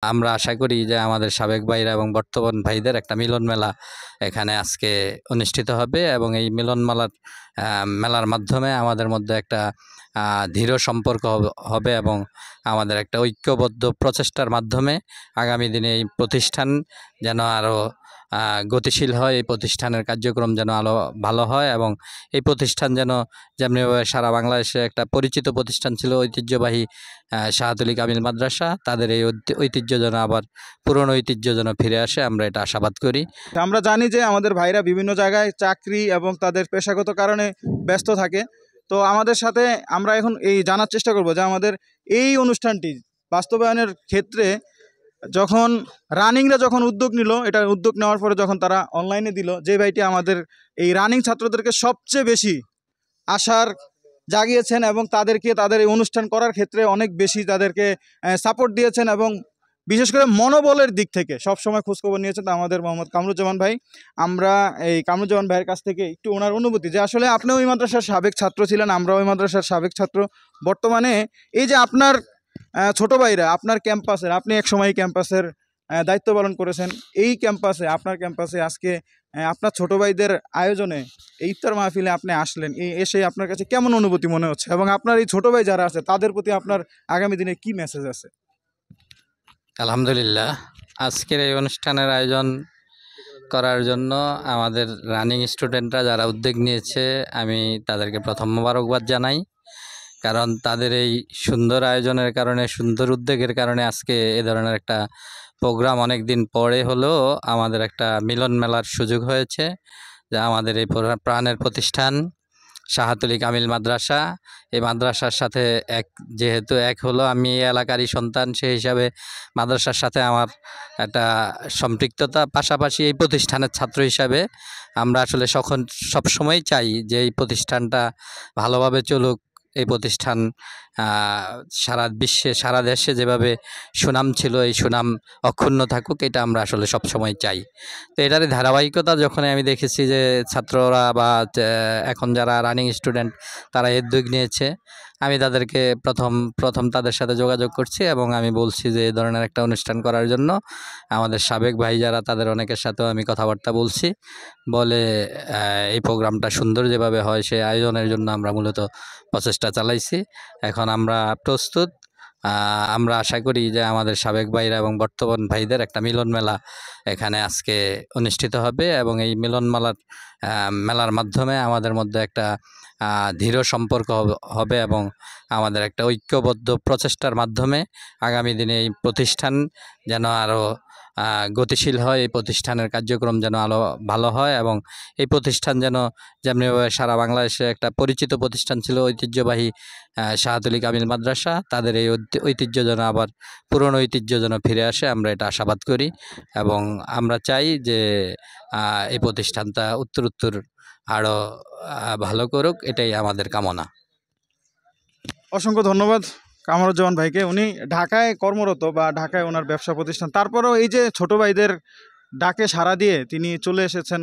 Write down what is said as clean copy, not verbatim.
আমরা আশা করি যে আমাদের সাবেক ভাইরা এবং বর্তমান ভাইদের একটা মিলন মেলা এখানে আজকে অনুষ্ঠিত হবে এবং এই মিলন মেলার মাধ্যমে আমাদের মধ্যে একটা দৃঢ় সম্পর্ক হবে এবং আমাদের একটা ঐক্যবদ্ধ প্রচেষ্টার মাধ্যমে আগামী দিনে এই প্রতিষ্ঠান যেন আরও গতিশীল হয়, এই প্রতিষ্ঠানের কার্যক্রম যেন আরও ভালো হয় এবং এই প্রতিষ্ঠান যেমনিভাবে সারা বাংলাদেশে একটা পরিচিত প্রতিষ্ঠান ছিল, ঐতিহ্যবাহী শাহাতুল কামিল মাদ্রাসা, তাদের এই ঐতিহ্য যেন আবার পুরনো ঐতিহ্য যেন ফিরে আসে, আমরা এটা আশাবাদ করি। আমরা জানি যে আমাদের ভাইরা বিভিন্ন জায়গায় চাকরি এবং তাদের পেশাগত কারণে ব্যস্ত থাকে। তো আমাদের সাথে আমরা এখন এই জানার চেষ্টা করব যে আমাদের এই অনুষ্ঠানটি বাস্তবায়নের ক্ষেত্রে যখন রানিংরা যখন উদ্যোগ নিল, এটা উদ্যোগ নেওয়ার পরে যখন তারা অনলাইনে দিল, যে ভাইটি আমাদের এই রানিং ছাত্রদেরকে সবচেয়ে বেশি আশার জাগিয়েছেন এবং তাদেরকে তাদের এই অনুষ্ঠান করার ক্ষেত্রে অনেক বেশি তাদেরকে সাপোর্ট দিয়েছেন এবং বিশেষ করে মনোবলের দিক থেকে সবসময় খোঁজখবর নিয়েছেন আমাদের মোহাম্মদ কামরুজ্জামান ভাই। আমরা এই কামরুজ্জামান ভাইয়ের কাছ থেকে একটু ওনার অনুভূতি, যে আসলে আপনিও ওই মাদ্রাসার সাবেক ছাত্র ছিলেন, আমরাও ওই মাদ্রাসার সাবেক ছাত্র। বর্তমানে এই যে আপনার ছোট ভাইরা আপনার ক্যাম্পাসের, আপনি এক সময় ক্যাম্পাসের দায়িত্ব পালন করেছেন, এই ক্যাম্পাসে আপনার ক্যাম্পাসে আজকে আপনার ছোট ভাইদের আয়োজনে এই ইফতার মাহফিলে আপনি আসলেন, এসে আপনার কাছে কেমন অনুভূতি মনে হচ্ছে এবং আপনার এই ছোট ভাই যারা আছে তাদের প্রতি আপনার আগামী দিনে কি মেসেজ আছে? আলহামদুলিল্লাহ, আজকের এই অনুষ্ঠানের আয়োজন করার জন্য আমাদের রানিং স্টুডেন্টরা যারা উদ্যোগ নিয়েছে, আমি তাদেরকে প্রথম মোবারকবাদ জানাই। কারণ তাদের এই সুন্দর আয়োজনের কারণে, সুন্দর উদ্যোগের কারণে আজকে এ ধরনের একটা প্রোগ্রাম অনেক দিন পরে হলেও আমাদের একটা মিলন মেলার সুযোগ হয়েছে। যা আমাদের এই প্রাণের প্রতিষ্ঠান শাহাতুল কামিল মাদ্রাসা, এই মাদ্রাসার সাথে যেহেতু হলো আমি এই এলাকারই সন্তান, সেই হিসাবে মাদ্রাসার সাথে আমার একটা সম্পৃক্ততা, পাশাপাশি এই প্রতিষ্ঠানের ছাত্র হিসাবে আমরা আসলে সবসময় চাই যে এই প্রতিষ্ঠানটা ভালোভাবে চলুক। এই প্রতিষ্ঠান সারা বিশ্বে, সারা দেশে যেভাবে সুনাম ছিল, এই সুনাম অক্ষুণ্ণ থাকুক, এটা আমরা আসলে সবসময় চাই। তো এটারই ধারাবাহিকতা যখন আমি দেখেছি যে ছাত্ররা বা এখন যারা রানিং স্টুডেন্ট তারা উদ্যোগ নিয়েছে, আমি তাদেরকে প্রথম তাদের সাথে যোগাযোগ করছি এবং আমি বলছি যে এই ধরনের একটা অনুষ্ঠান করার জন্য আমাদের সাবেক ভাই যারা, তাদের অনেকের সাথেও আমি কথাবার্তা বলছি, বলে এই প্রোগ্রামটা সুন্দর যেভাবে হয় সেই আয়োজনের জন্য আমরা মূলত প্রচেষ্টা চালাইছি। এখন আমরা প্রস্তুত। আমরা আশা করি যে আমাদের সাবেক ভাইরা এবং বর্তমান ভাইদের একটা মিলন মেলা এখানে আজকে অনুষ্ঠিত হবে এবং এই মিলন মেলার মাধ্যমে আমাদের মধ্যে একটা দৃঢ় সম্পর্ক হবে এবং আমাদের একটা ঐক্যবদ্ধ প্রচেষ্টার মাধ্যমে আগামী দিনে এই প্রতিষ্ঠান যেন আরও গতিশীল হয়, এই প্রতিষ্ঠানের কার্যক্রম যেন আরও ভালো হয় এবং এই প্রতিষ্ঠান যেমনিভাবে সারা বাংলাদেশে একটা পরিচিত প্রতিষ্ঠান ছিল, ঐতিহ্যবাহী শাহাতুল কামিল মাদ্রাসা, তাদের এই ঐতিহ্য যেন আবার পুরনো ঐতিহ্য যেন ফিরে আসে, আমরা এটা আশাবাদ করি এবং আমরা চাই যে এই প্রতিষ্ঠানটা উত্তর আরও ভালো করুক, এটাই আমাদের কামনা। অসংখ্য ধন্যবাদ কামরুজ্জামান ভাইকে। উনি ঢাকায় কর্মরত বা ঢাকায় ওনার ব্যবসা প্রতিষ্ঠান, তারপরেও এই যে ছোট ভাইদের ডাকে সাড়া দিয়ে তিনি চলে এসেছেন